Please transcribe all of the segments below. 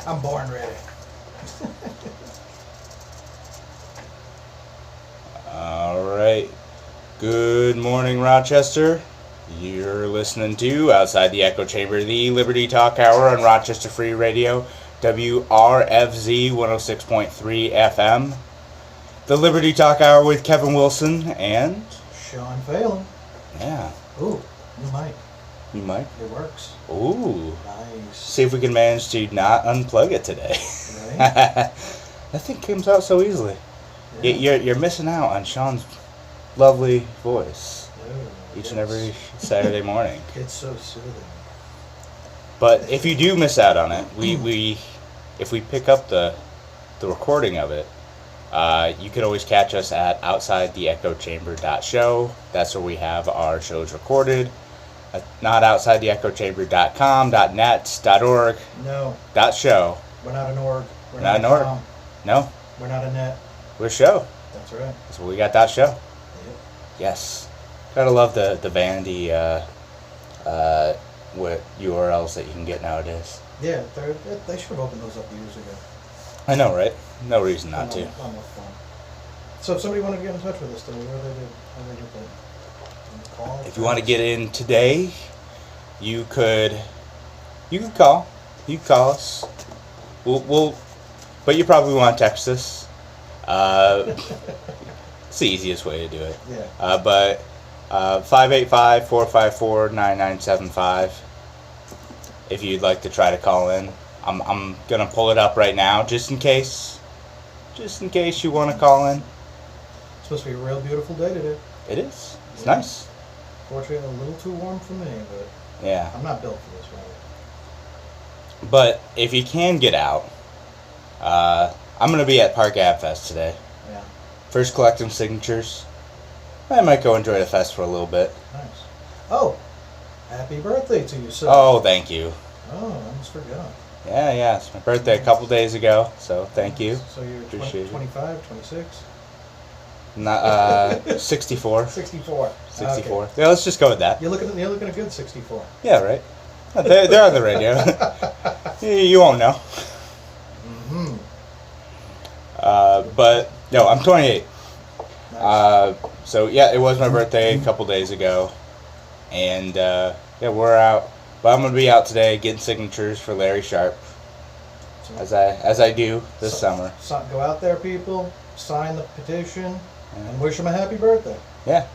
I'm born ready. All right. Good morning, Rochester. You're listening to Outside the Echo Chamber, the Liberty Talk Hour on Rochester Free Radio, WRFZ 106.3 FM. The Liberty Talk Hour with Kevin Wilson and... Sean Phelan. Yeah. Ooh, new mic. You might. It works. Ooh. Nice. See if we can manage to not unplug it today. Right? That thing comes out so easily. Yeah. You're missing out on Sean's lovely voice Ooh, each and every Saturday morning. It's so soothing. But if you do miss out on it, if we pick up the recording of it, you can always catch us at OutsideTheEchoChamber.show. That's where we have our shows recorded. Not OutsideTheEchoChamber.com, .net, .org, No, .show. we're not an org. We're Not not an org. com. No, We're not a net. we're show. That's right. That's what we got. .show. Yep. Yes. Gotta love the vanity what URLs that you can get nowadays. Yeah, they should have opened those up years ago. I know, right? No reason not to. Almost fun. So if somebody wanted to get in touch with us, though, what do they do? How do they get that? Call? If you want to get in today, you could call. You could call us. We'll but you probably want to text us. It's the easiest way to do it. Yeah. But 585-454-9975. If you'd like to try to call in, I'm gonna pull it up right now just in case you want to call in. It's supposed to be a real beautiful day today. It is. It's Yeah. nice. Fortunately, a little too warm for me, but Yeah. I'm not built for this weather. But if you can get out, I'm gonna be at Park Ave Fest today. Yeah. First collecting signatures. I might go enjoy the fest for a little bit. Nice. Oh, happy birthday to you, sir. Oh, thank you. Oh, I almost forgot. Yeah, it's my birthday a couple days ago, so thank you. So you're Appreciate it. 25, 26? Not 64. 64. 64. Okay. Yeah, let's just go with that. You're looking a good 64. Yeah, right. They're on the radio. You won't know. Mm-hmm. But no, I'm 28. Nice. So yeah, it was my birthday a couple days ago, and yeah, we're out. But I'm gonna be out today getting signatures for Larry Sharp, So- as I do this summer. Go out there, people. Sign the petition and wish him a happy birthday. Yeah.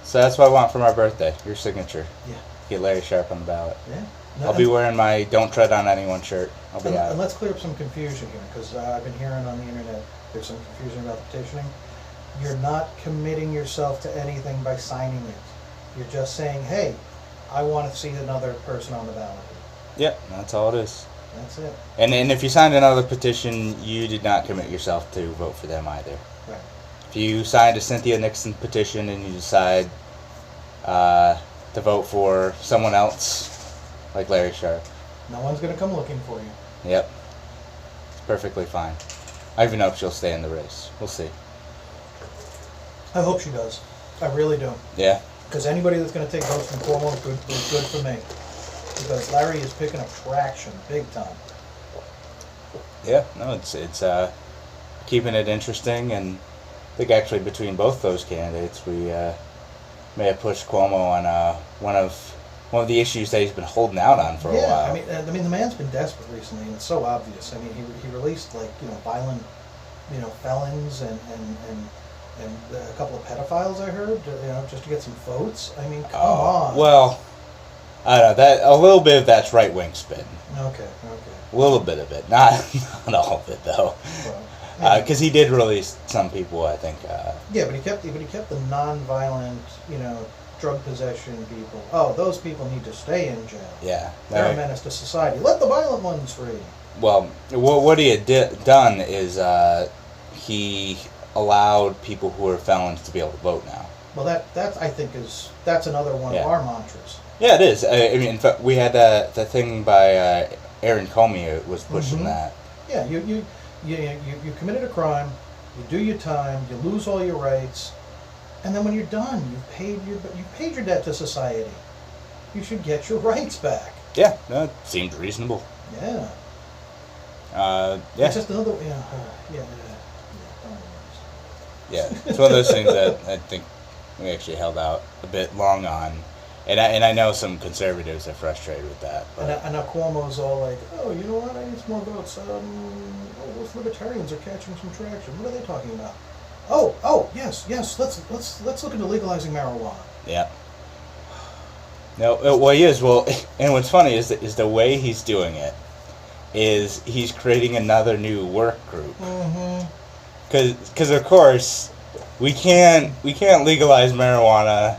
So that's what I want for my birthday. Your signature. Yeah. Get Larry Sharp on the ballot. Yeah. I'll be wearing my "Don't Tread on Anyone" shirt. I'll be And out. let's clear up some confusion here, because I've been hearing on the internet there's some confusion about the petitioning. You're not committing yourself to anything by signing it. You're just saying, hey, I want to see another person on the ballot. Yep, that's all it is. That's it. And if you signed another petition, you did not commit yourself to vote for them either. Right. If you signed a Cynthia Nixon petition and you decide to vote for someone else, like Larry Sharp, No one's going to come looking for you. yep, it's perfectly fine. I even know if she'll stay in the race. We'll see. I hope she does. I really do. Yeah. Because anybody that's going to take votes from Cuomo is good for me. Because Larry is picking up traction big time. Yeah, no, it's keeping it interesting, and I think actually between both those candidates, we may have pushed Cuomo on one of the issues that he's been holding out on for a while. I mean, the man's been desperate recently, and it's so obvious. I mean, he released violent, felons and a couple of pedophiles. I heard, just to get some votes. I mean, come on. Well, I don't know, that a little bit of that's right wing spin. Okay. A little bit of it, not all of it though, Well, because he did release some people. I think. yeah, but he kept the non-violent, drug possession people. Oh, those people need to stay in jail. Yeah. They're a menace to society. Let the violent ones free. Well, what he had done is he allowed people who are felons to be able to vote now. Well, that I think that's another one Yeah. of our mantras. Yeah, it is. I mean, in fact, we had that thing by Aaron Comey was pushing Mhm. that. Yeah, you committed a crime, you do your time, you lose all your rights, and then when you're done, you've paid your debt to society. You should get your rights back. Yeah, no, it seemed reasonable. Yeah. Yeah. It's just another, yeah. Yeah, it's one of those things that I think we actually held out a bit long on, and I know some conservatives are frustrated with that. But And now Cuomo's all like, oh, you know what? I need some more votes. Those libertarians are catching some traction. What are they talking about? Oh, yes. Let's look into legalizing marijuana. yeah, no, well he is well, and what's funny is the way he's doing it is he's creating another new work group. Mm-hmm. Because of course we can't legalize marijuana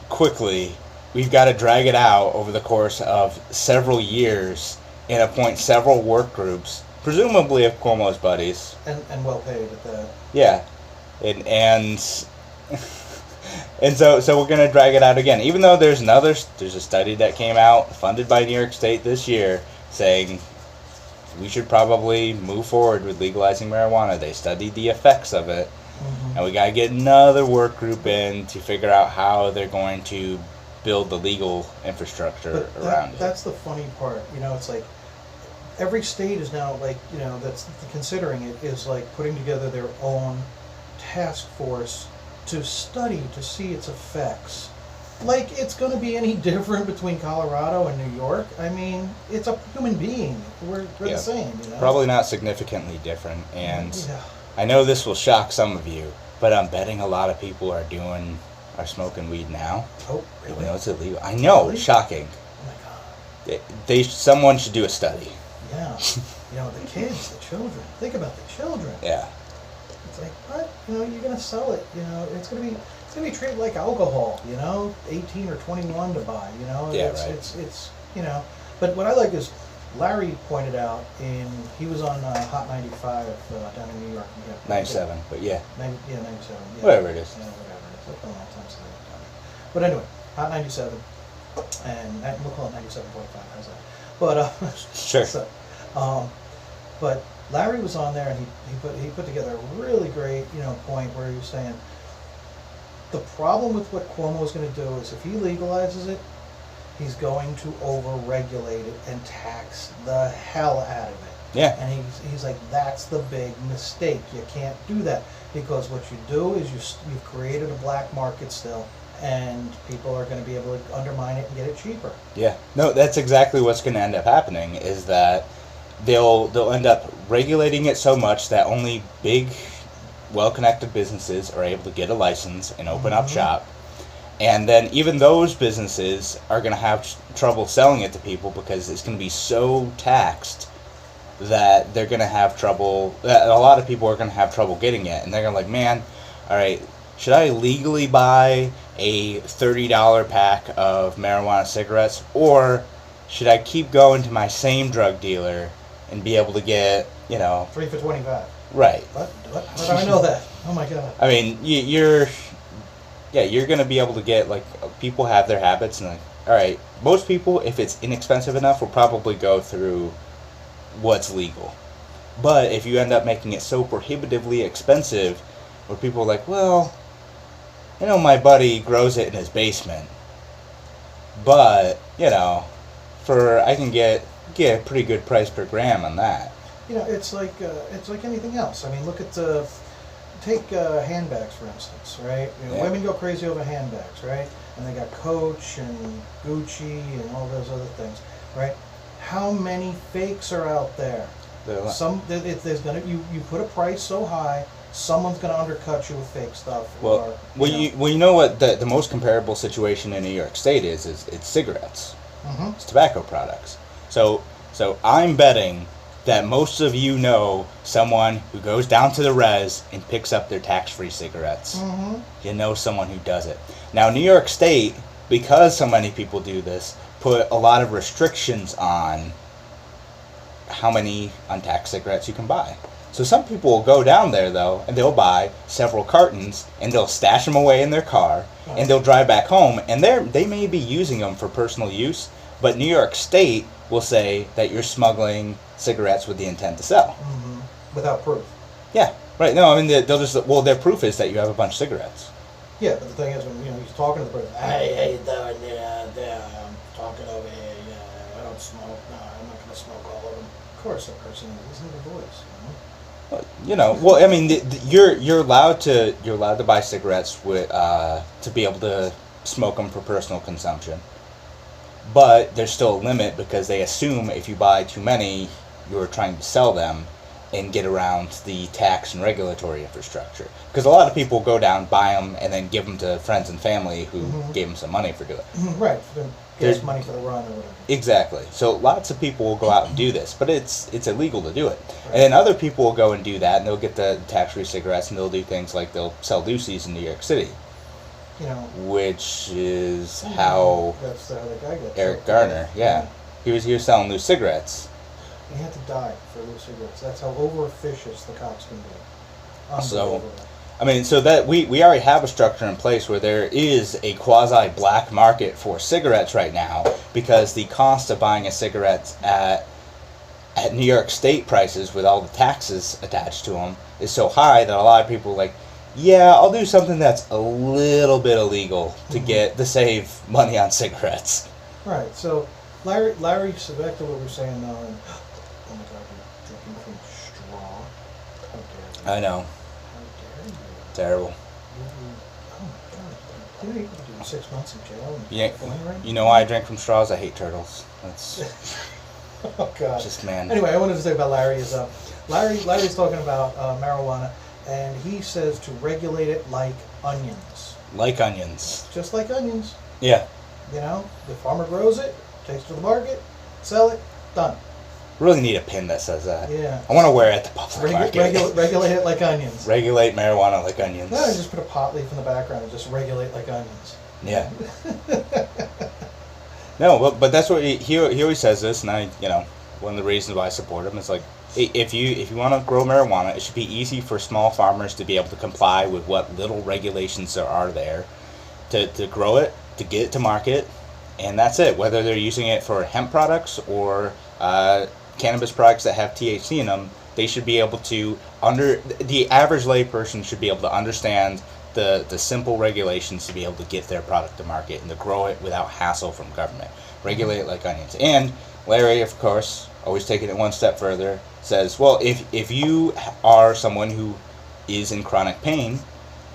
quickly. We've got to drag it out over the course of several years and appoint several work groups, presumably of Cuomo's buddies. And well paid at that. Yeah, and and so we're gonna drag it out again. Even though there's a study that came out funded by New York State this year saying we should probably move forward with legalizing marijuana. They studied the effects of it, and we got to get another work group in to figure out how they're going to build the legal infrastructure around it. That's the funny part. It's like every state is now like, that's considering it is like putting together their own task force to study to see its effects. Like it's going to be any different between Colorado and New York? I mean, it's a human being. We're the same, Probably not significantly different. And yeah. I know this will shock some of you, but I'm betting a lot of people are smoking weed now. Oh, really? Even though it's illegal. I know, Really? shocking. Oh my God. Someone should do a study. Yeah. The kids, the children. Think about the children. Yeah. It's like, what? You're gonna sell it. It's gonna be treated like alcohol. 18 or 21 to buy. Yeah, it's, right. It's But what I like is Larry pointed out he was on Hot 95 down in New York. 97, but yeah. 97. Yeah. Whatever it is. Yeah, whatever it is. It's been a long time since I've done it. But anyway, Hot 97, and we'll call it 97.5. How's that? But Sure. So, but Larry was on there, and he put together a really great point where he was saying the problem with what Cuomo is going to do is if he legalizes it, he's going to over-regulate it and tax the hell out of it. Yeah. And he's like, that's the big mistake. You can't do that because what you do is you've created a black market still, and people are going to be able to undermine it and get it cheaper. Yeah. No, that's exactly what's going to end up happening is that they'll end up regulating it so much that only big, well-connected businesses are able to get a license and open up shop. And then even those businesses are going to have trouble selling it to people because it's going to be so taxed that they're going to have trouble, that a lot of people are going to have trouble getting it. And they're going to man, all right, should I legally buy a $30 pack of marijuana cigarettes, or should I keep going to my same drug dealer and be able to get, 3 for $25. Right. What? How do I know that? Oh my God. I mean, you're going to be able to get, people have their habits, and all right, most people, if it's inexpensive enough, will probably go through what's legal. But if you end up making it so prohibitively expensive, where people are like, well, my buddy grows it in his basement, but, I can get a pretty good price per gram on that. It's like anything else. I mean, look at take handbags for instance, right? Women go crazy over handbags, right? And they got Coach and Gucci and all those other things, right? How many fakes are out there? There's gonna you put a price so high, someone's gonna undercut you with fake stuff. You know what the most comparable situation in New York State is it's cigarettes. Mm-hmm. It's tobacco products. So I'm betting that most of you know someone who goes down to the res and picks up their tax-free cigarettes. Mm-hmm. You know someone who does it. Now, New York State, because so many people do this, put a lot of restrictions on how many untaxed cigarettes you can buy. So some people will go down there, though, and they'll buy several cartons, and they'll stash them away in their car, and they'll drive back home, and they may be using them for personal use, but New York State will say that you're smuggling cigarettes with the intent to sell. Mm-hmm. Without proof. Yeah, right. No, I mean, they'll just, their proof is that you have a bunch of cigarettes. Yeah, but the thing is, when he's talking to the person, hey, how you doing? Yeah, I'm talking over here. Yeah, I don't smoke. No, I'm not going to smoke all of them. course that person is. Isn't it a voice? Well, I mean, you're allowed to buy cigarettes with to be able to smoke them for personal consumption, but there's still a limit because they assume if you buy too many, you're trying to sell them and get around the tax and regulatory infrastructure. Because a lot of people go down, buy them, and then give them to friends and family who gave them some money for doing it. Right, for the gas money for the run or whatever. Exactly. So lots of people will go out and do this, but it's illegal to do it. Right. And then other people will go and do that, and they'll get the tax-free cigarettes, and they'll do things like they'll sell Lucy's in New York City. Which is how that's how the guy got Eric Garner, he was selling loose cigarettes. He had to die for loose cigarettes. That's how over-officious the cops can be. So, I mean, so that we already have a structure in place where there is a quasi-black market for cigarettes right now because the cost of buying a cigarette at New York State prices with all the taxes attached to them is so high that a lot of people are like, yeah, I'll do something that's a little bit illegal to save money on cigarettes. Right. So, Larry, back to what we're saying now. And, oh my God, you're drinking from straw. How dare you? I know. How dare you? Terrible. Oh my God. You could do 6 months in jail. You know why I drink from straws? I hate turtles. That's. Oh God. Just man. Anyway, I wanted to say about Larry is Larry's talking about marijuana. And he says to regulate it like onions. Like onions. Just like onions. Yeah. The farmer grows it, takes it to the market, sell it, done. Really need a pin that says that. Yeah. I want to wear it at the public market. Regulate it like onions. Regulate marijuana like onions. No, just put a pot leaf in the background and just regulate like onions. Yeah. No, but that's what he always says this, and one of the reasons why I support him is like, if you want to grow marijuana, it should be easy for small farmers to be able to comply with what little regulations there are there to grow it, to get it to market, and that's it. Whether they're using it for hemp products or cannabis products that have THC in them, they should be able to the average layperson should be able to understand the simple regulations to be able to get their product to market and to grow it without hassle from government. Regulate it like onions. And Larry, of course, always taking it one step further, says, well, if you are someone who is in chronic pain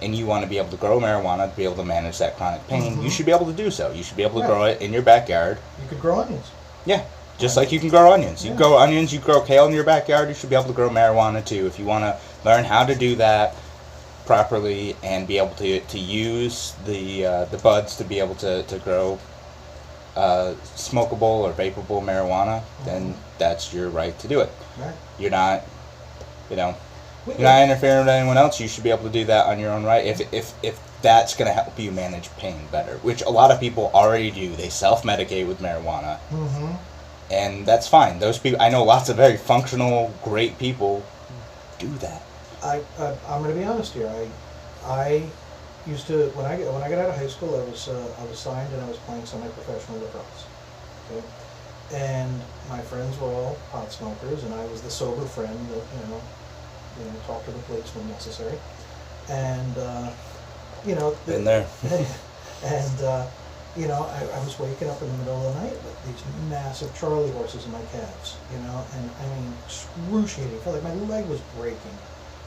and you want to be able to grow marijuana to be able to manage that chronic pain, you should be able to do so. You should be able to grow it in your backyard. You could grow onions. Yeah, just like you can grow onions. You grow onions, you grow kale in your backyard, you should be able to grow marijuana too. If you want to learn how to do that properly and be able to use the buds to be able to grow smokable or vapable marijuana, then that's your right to do it. Right. You're not, you're not interfering with anyone else. You should be able to do that on your own right. If that's going to help you manage pain better, which a lot of people already do. They self-medicate with marijuana, and that's fine. Those people, I know lots of very functional, great people do that. I'm going to be honest here. I used to when I got out of high school, I was signed and I was playing semi-professional lacrosse. Okay, and my friends were all pot smokers, and I was the sober friend that talk to the police when necessary. And been there. And I was waking up in the middle of the night with these massive Charlie horses in my calves. And I mean excruciating. I felt like my leg was breaking.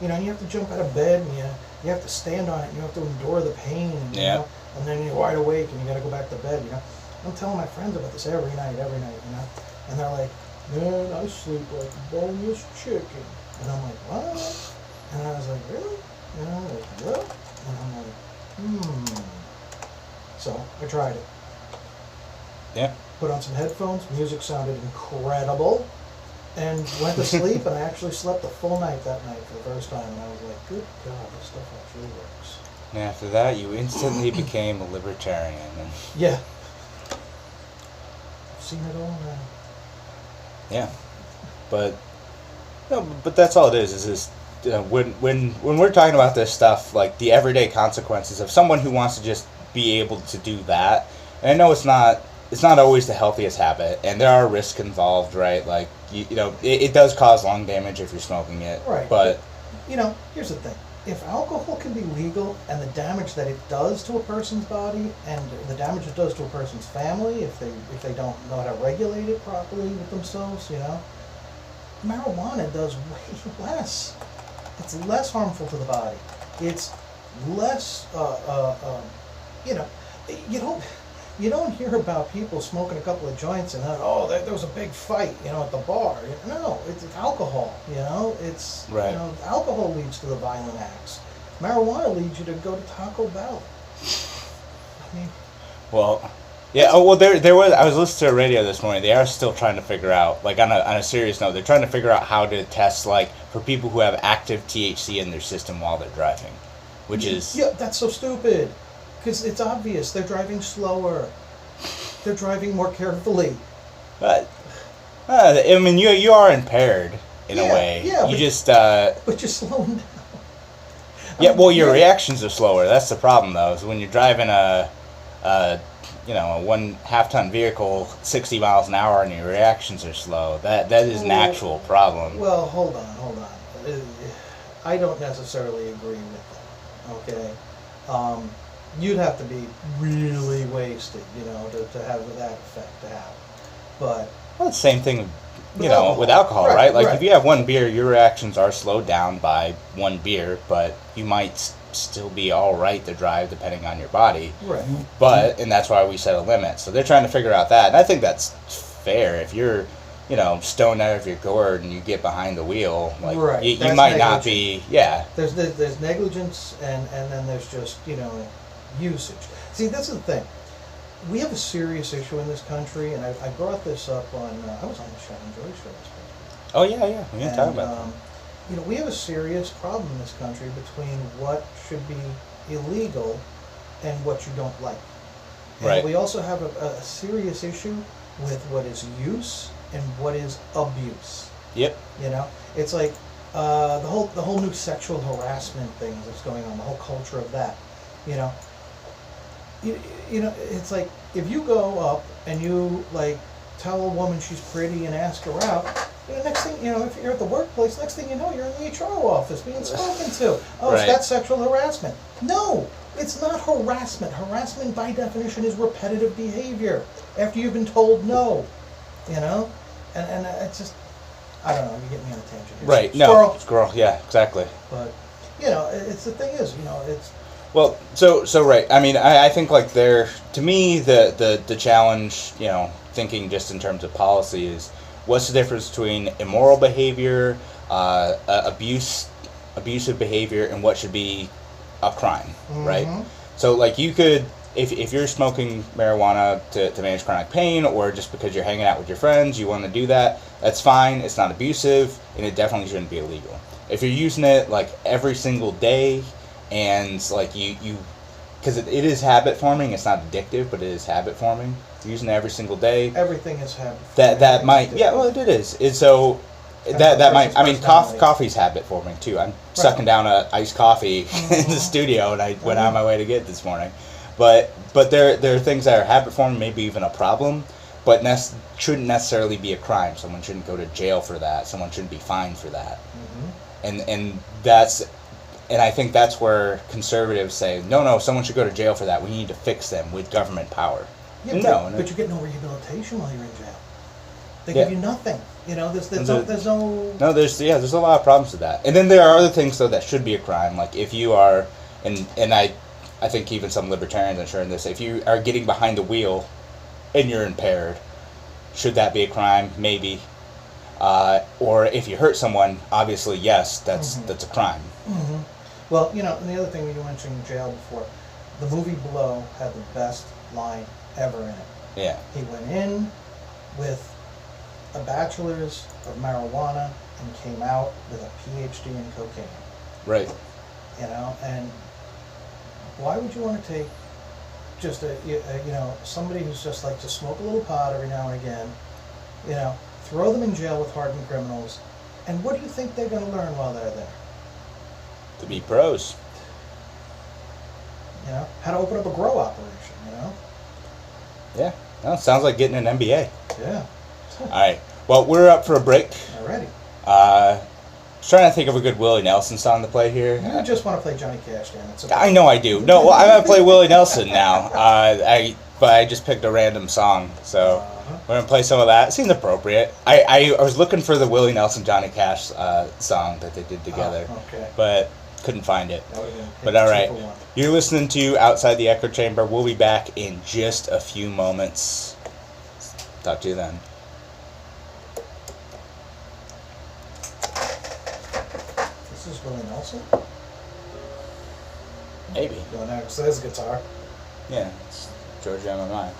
And you have to jump out of bed, and you have to stand on it, and you have to endure the pain, and, and then you're wide awake, and you got to go back to bed, I'm telling my friends about this every night, and they're like, man, I sleep like a boneless chicken, and I'm like, what? And I was like, really? And I'm like, what? And I'm like, So I tried it. Yeah. Put on some headphones, music sounded incredible, and went to sleep, and I actually slept a full night that night for the first time, and I was like, good God, this stuff actually works. And after that, you instantly became a libertarian. Yeah. I've seen it all now. Yeah. But that's all it is when we're talking about this stuff, like the everyday consequences of someone who wants to just be able to do that, and I know it's not always the healthiest habit, and there are risks involved, right? Like, it does cause lung damage if you're smoking it. Right. But, here's the thing. If alcohol can be legal, and the damage that it does to a person's body, and the damage it does to a person's family, if they don't know how to regulate it properly with themselves, marijuana does way less. It's less harmful to the body. It's less, you know, you don't you don't hear about people smoking a couple of joints and there was a big fight, at the bar. No, it's alcohol. It's Right. Alcohol leads to the violent acts. Marijuana leads you to go to Taco Bell. I mean, Well, yeah. Oh, well, there was. I was listening to the radio this morning. They are still trying to figure out, like on a serious note, they're trying to figure out how to test, like, for people who have active THC in their system while they're driving, which is yeah, that's so stupid. Because it's obvious they're driving slower. They're driving more carefully. But I mean, you are impaired in a Yeah, way. yeah, You but- just But you're slowing down. yeah. Well, your Yeah. reactions are slower. That's the problem, though. Is when you're driving a 1.5-ton vehicle 60 miles an hour and your reactions are slow. That is an actual problem. Well, hold on. I don't necessarily agree with that. Okay, you'd have to be really wasted, to have that effect to happen. But Well, it's the same thing, With alcohol. with alcohol, Right, right? Like right. if you have one beer, your reactions are slowed down by one beer, but you might still be all right to drive depending on your body. right, And that's why we set a limit. So they're trying to figure out that, and I think that's fair. If you're, stoned out of your gourd and you get behind the wheel, like Right, you that's might not be, yeah, there's negligence and then there's just usage. See, that's the thing. We have a serious issue in this country, and I brought this up on I was on the Shannon Joy show this week. oh yeah, we can talk about that. We have a serious problem in this country between what should be illegal and what you don't like. And Right. we also have a serious issue with what is use and what is abuse. Yep. It's like the whole new sexual harassment thing that's going on, the whole culture of that. It's like if you go up and you like tell a woman she's pretty and ask her out, next thing if you're at the workplace, next thing you know, you're in the HR office being spoken to. Oh, Right. That's sexual harassment. No, it's not harassment. Harassment by definition is repetitive behavior after you've been told no. And it's just, I don't know. You get me on a tangent here. Right. Squirrel. No, squirrel. Yeah, exactly. But it's the thing is, it's. Well, so right. I mean, I think like to me, the challenge, thinking just in terms of policy is what's the difference between immoral behavior, abusive behavior, and what should be a crime, right? Mhm. So like you could, if you're smoking marijuana to manage chronic pain, or just because you're hanging out with your friends, you want to do that, that's fine. It's not abusive, and it definitely shouldn't be illegal. If you're using it like every single day, and like you because it is habit forming. It's not addictive, but it is habit forming. You're using it every single day. Everything is habit. That might, yeah. Well, it is. It's so that might. I mean, personality. coffee's habit forming too. I'm sucking down a iced coffee in the studio, and I went out of my way to get it this morning. But there are things that are habit forming, maybe even a problem, but shouldn't necessarily be a crime. Someone shouldn't go to jail for that. Someone shouldn't be fined for that. And that's. And I think that's where conservatives say, no, someone should go to jail for that. We need to fix them with government power. Yeah, but you get no rehabilitation while you're in jail. They Yeah. give you nothing. There's no. No, there's a lot of problems with that. And then there are other things though that should be a crime. Like if you are, and I think even some libertarians are sure in this. If you are getting behind the wheel, and you're impaired, should that be a crime? Maybe. Or if you hurt someone, obviously yes, that's a crime. Mm-hmm. Well, and the other thing you mentioned jail before, the movie Blow had the best line ever in it. Yeah. He went in with a bachelor's of marijuana and came out with a PhD in cocaine. Right. And why would you want to take just somebody who's just like to smoke a little pot every now and again, throw them in jail with hardened criminals, and what do you think they're going to learn while they're there? To be pros. How to open up a grow operation, Yeah. No, sounds like getting an MBA. Yeah. All right. Well, we're up for a break. Alrighty. Was trying to think of a good Willie Nelson song to play here. You just want to play Johnny Cash, damn it. I know I do. No, well, I'm gonna play Willie Nelson now. But I just picked a random song, so. Uh-huh. We're gonna play some of that. It seems appropriate. I was looking for the Willie Nelson Johnny Cash song that they did together, Oh, okay. but couldn't find it. That would've been But all right, 2-for-1. you're listening to Outside the Echo Chamber. We'll be back in just a few moments. Talk to you then. This is Willie Nelson? Maybe. Going next, there's guitar. Yeah, it's Georgia on my mind.